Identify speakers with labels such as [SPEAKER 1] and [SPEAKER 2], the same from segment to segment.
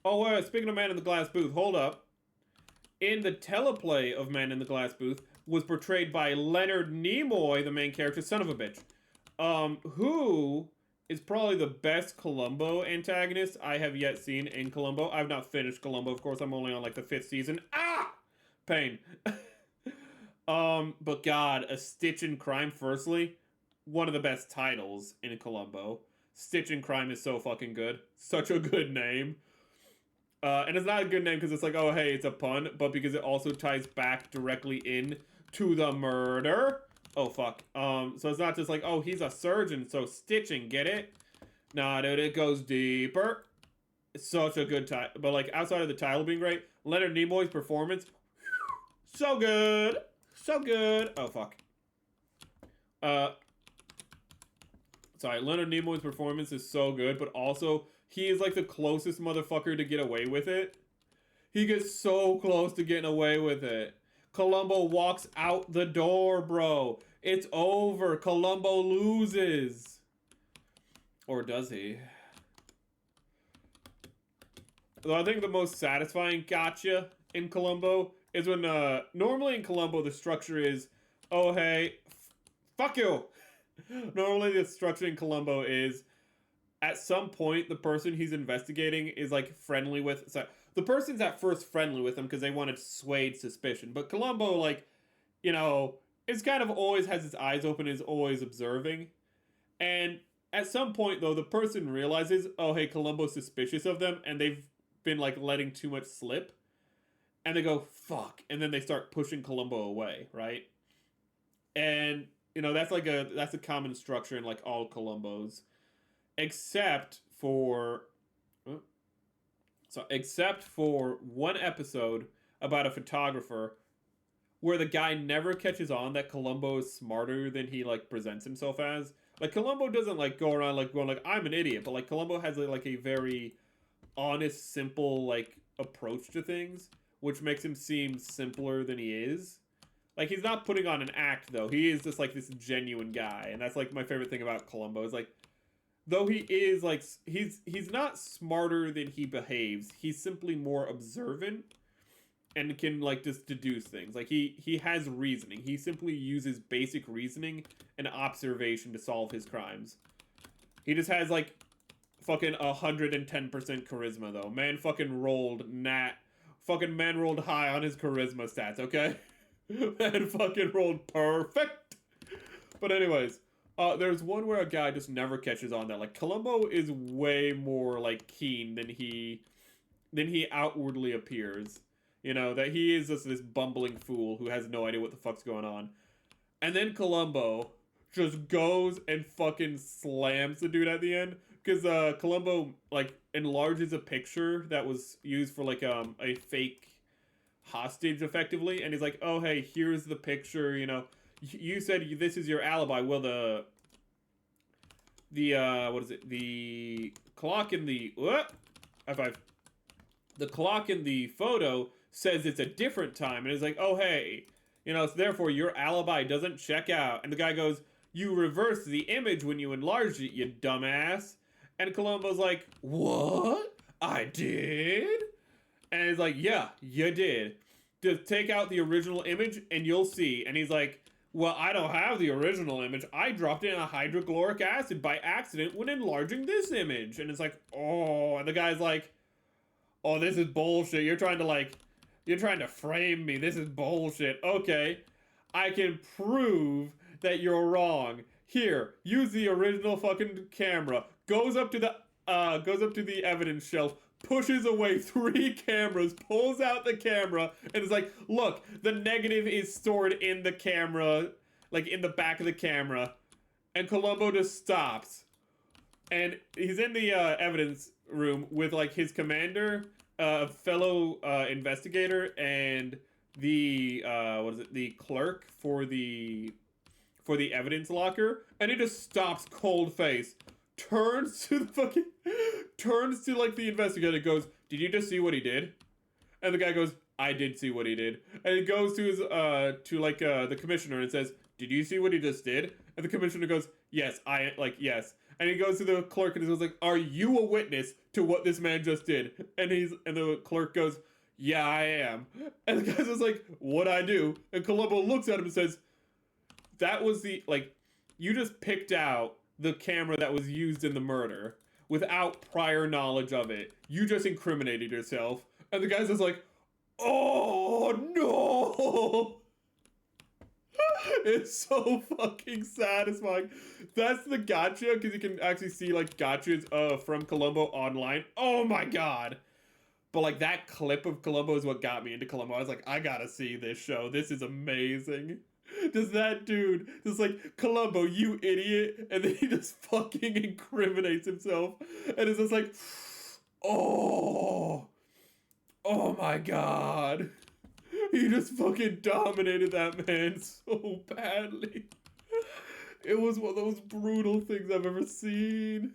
[SPEAKER 1] Oh, speaking of Man in the Glass Booth, hold up. In the teleplay of Man in the Glass Booth was portrayed by Leonard Nimoy, the main character, son of a bitch. Who is probably the best Columbo antagonist I have yet seen in Columbo. I've not finished Columbo, of course. I'm only on like the 5th season. Ah! Pain. But God, A Stitch in Crime, firstly, one of the best titles in Columbo. Stitch in Crime is so fucking good. Such a good name. And it's not a good name because it's like, oh, hey, it's a pun, but because it also ties back directly in to the murder. Oh, fuck. So it's not just like, oh, he's a surgeon, so stitching, get it? Nah, dude, it goes deeper. It's such a good title. But, like, outside of the title being great, Leonard Nimoy's performance, so good. So good. Oh, fuck. Uh, Sorry, Leonard Nimoy's performance is so good, but also, he is, like, the closest motherfucker to get away with it. He gets so close to getting away with it. Columbo walks out the door, bro. It's over. Columbo loses. Or does he? Though I think the most satisfying gotcha in Columbo is when, normally in Columbo the structure is, oh hey, fuck you. Normally the structure in Columbo is, at some point, the person he's investigating is like friendly with. So the person's at first friendly with him because they want to sway suspicion. But Columbo, like, is kind of always has his eyes open, is always observing. And at some point, though, the person realizes, oh, hey, Columbo's suspicious of them, and they've been like letting too much slip. And they go, fuck. And then they start pushing Columbo away, right? And, that's a common structure in like all Columbos except for except for one episode about a photographer where the guy never catches on that Columbo is smarter than he like presents himself as. Like Columbo doesn't like go around like going like I'm an idiot, but like Columbo has like a very honest, simple like approach to things, which makes him seem simpler than he is. Like he's not putting on an act though. He is just like this genuine guy, and that's like my favorite thing about Columbo is like though he is like he's not smarter than he behaves. He's simply more observant and can like just deduce things. Like he has reasoning. He simply uses basic reasoning and observation to solve his crimes. He just has like fucking 110% charisma though. Man rolled high on his charisma stats, okay? Man fucking rolled perfect. But anyways, there's one where a guy just never catches on that. Like Columbo is way more like keen than he outwardly appears. That he is just this bumbling fool who has no idea what the fuck's going on. And then Columbo just goes and fucking slams the dude at the end. Because Columbo like enlarges a picture that was used for like a fake hostage effectively, and he's like, oh hey, here's the picture, you said this is your alibi. Well, the what is it? The clock in the high five. The clock in the photo says it's a different time, and it's like, oh hey, so therefore your alibi doesn't check out. And the guy goes, you reversed the image when you enlarged it, you dumbass. And Columbo's like, what? I did? And he's like, yeah, you did. Just take out the original image and you'll see. And he's like, well, I don't have the original image. I dropped in a hydrochloric acid by accident when enlarging this image. And it's like, oh, and the guy's like, oh, this is bullshit. You're trying to frame me. This is bullshit. Okay, I can prove that you're wrong. Here, use the original fucking camera. Goes up to the evidence shelf, pushes away 3 cameras, pulls out the camera, and is like, look, the negative is stored in the camera, like in the back of the camera. And Columbo just stops. And he's in the evidence room with like his commander, fellow investigator, and the the clerk for the evidence locker, and he just stops cold face, turns to like the investigator, goes, did you just see what he did? And the guy goes, I did see what he did. And he goes to his the commissioner and says, did you see what he just did? And the commissioner goes, yes. And he goes to the clerk and he goes like, are you a witness to what this man just did? And the clerk goes, yeah, I am. And the guy's just like, what'd I do? And Columbo looks at him and says, that was you just picked out the camera that was used in the murder without prior knowledge of it. You just incriminated yourself. And the guy's just like, oh no! It's so fucking satisfying. That's the gotcha, because you can actually see gotchas from Columbo online. Oh my god. But that clip of Columbo is what got me into Columbo. I was like, I gotta see this show. This is amazing. Does that dude just Columbo, you idiot, and then he just fucking incriminates himself, and it's just like, oh my god. He just fucking dominated that man so badly. It was one of those brutal things I've ever seen.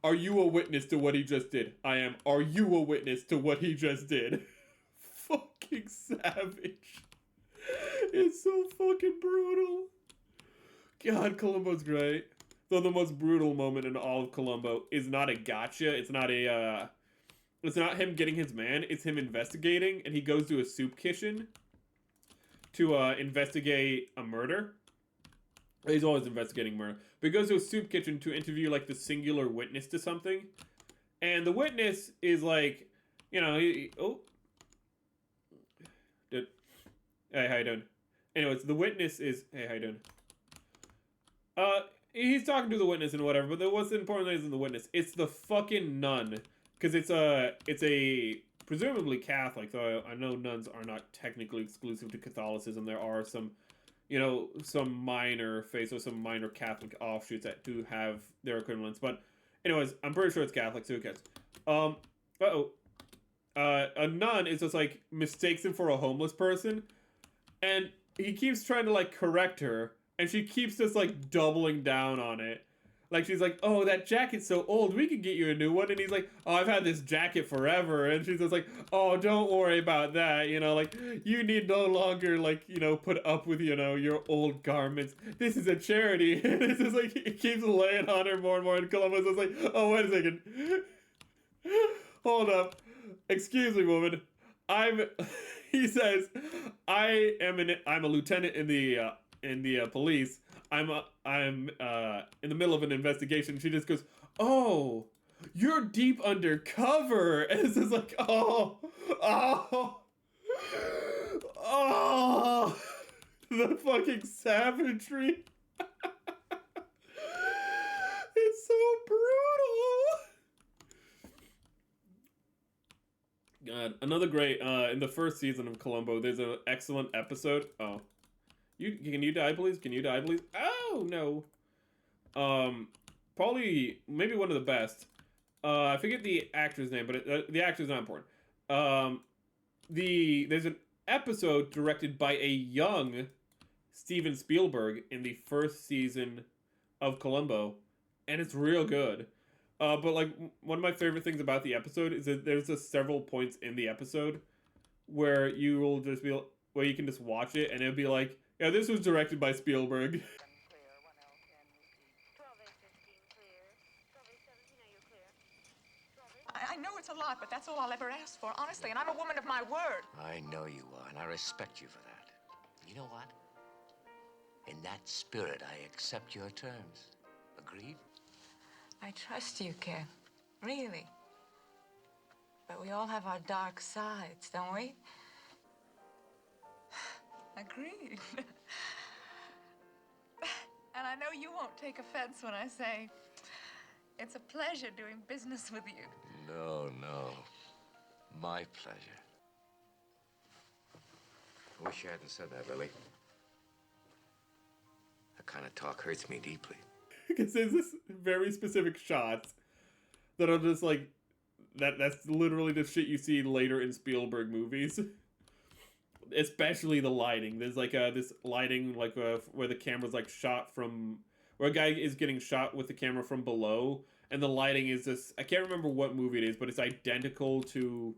[SPEAKER 1] Are you a witness to what he just did? I am. Are you a witness to what he just did? Fucking savage. It's so fucking brutal. God, Columbo's great. Though the most brutal moment in all of Columbo is not a gotcha. It's not him getting his man. It's him investigating, and he goes to a soup kitchen to investigate a murder. He's always investigating murder. But he goes to a soup kitchen to interview the singular witness to something. And the witness is hey, how you doing? Anyways, the witness is, hey, how you doing? He's talking to the witness and whatever, but what's the important thing isn't the witness. It's the fucking nun. Because it's a presumably Catholic, though I know nuns are not technically exclusive to Catholicism. There are some minor faiths or some minor Catholic offshoots that do have their equivalents. But anyways, I'm pretty sure it's Catholic, so who cares? A nun is just mistakes him for a homeless person, and he keeps trying to correct her, and she keeps just doubling down on it. She's like, oh, that jacket's so old, we could get you a new one. And he's like, oh, I've had this jacket forever. And she's just like, oh, don't worry about that. You need no longer, put up with, your old garments. This is a charity. And it's just it keeps laying on her more and more. And Columbo's just like, oh, wait a second. Hold up. Excuse me, woman. He says, I'm a lieutenant in the police. I'm in the middle of an investigation. She just goes, oh, you're deep undercover. And it's just oh, the fucking savagery. It's so brutal. God, another great, in the first season of Columbo, there's an excellent episode. Oh. Can you die, please? Can you die, please? Oh, no. Probably, maybe one of the best. I forget the actor's name, but the actor's not important. There's an episode directed by a young Steven Spielberg in the first season of Columbo, and it's real good. But one of my favorite things about the episode is that there's just several points in the episode where you can just watch it, and it'll be like, yeah, this was directed by Spielberg.
[SPEAKER 2] I know it's a lot, but that's all I'll ever ask for, honestly, and I'm a woman of my word.
[SPEAKER 3] I know you are, and I respect you for that. You know what? In that spirit, I accept your terms. Agreed?
[SPEAKER 2] I trust you, Ken. Really. But we all have our dark sides, don't we? Agreed. And I know you won't take offense when I say it's a pleasure doing business with you.
[SPEAKER 3] No. My pleasure. I wish you hadn't said that, Lily. That kind of talk hurts me deeply.
[SPEAKER 1] Because there's this very specific shots that are just that's literally the shit you see later in Spielberg movies. Especially the lighting. There's this lighting where the camera's shot from, where a guy is getting shot with the camera from below, and the lighting is this, I can't remember what movie it is, but it's identical to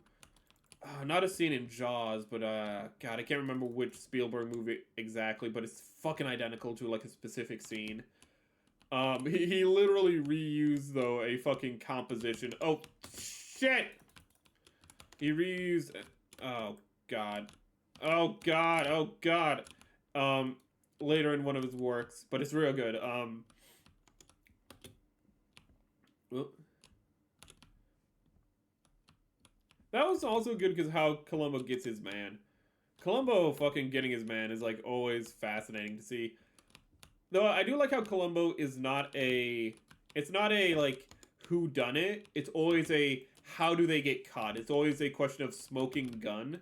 [SPEAKER 1] not a scene in Jaws, but God, I can't remember which Spielberg movie exactly, but it's fucking identical to a specific scene. He literally reused though a fucking composition. Oh shit! He reused. Oh god. Oh god. Oh god. Later in one of his works, but it's real good. Well, that was also good because how Columbo gets his man. Columbo fucking getting his man is like always fascinating to see. Though I do like how Columbo is not a. It's not a like who done it. It's always a how do they get caught. It's always a question of smoking gun.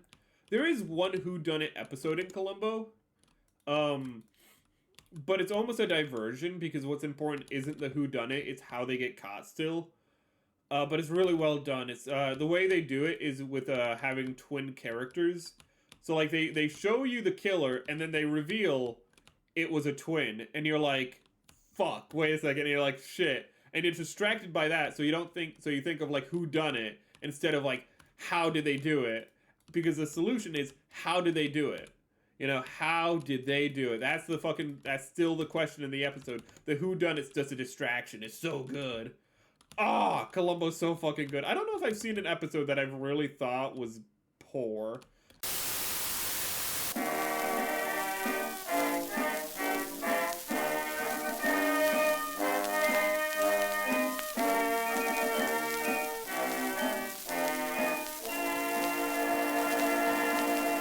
[SPEAKER 1] There is one who done it episode in Columbo. But it's almost a diversion because what's important isn't the who done it, it's how they get caught still. But it's really well done. It's the way they do it is with having twin characters. So like they show you the killer and then they reveal it was a twin and you're like, fuck, wait a second, and you're like, shit. And you're distracted by that, so you think of like who done it instead of like how did they do it? Because the solution is how did they do it? You know, how did they do it? That's still the question in the episode. The who done it's just a distraction. It's so good. Ah, Columbo's so fucking good. I don't know if I've seen an episode that I've really thought was poor.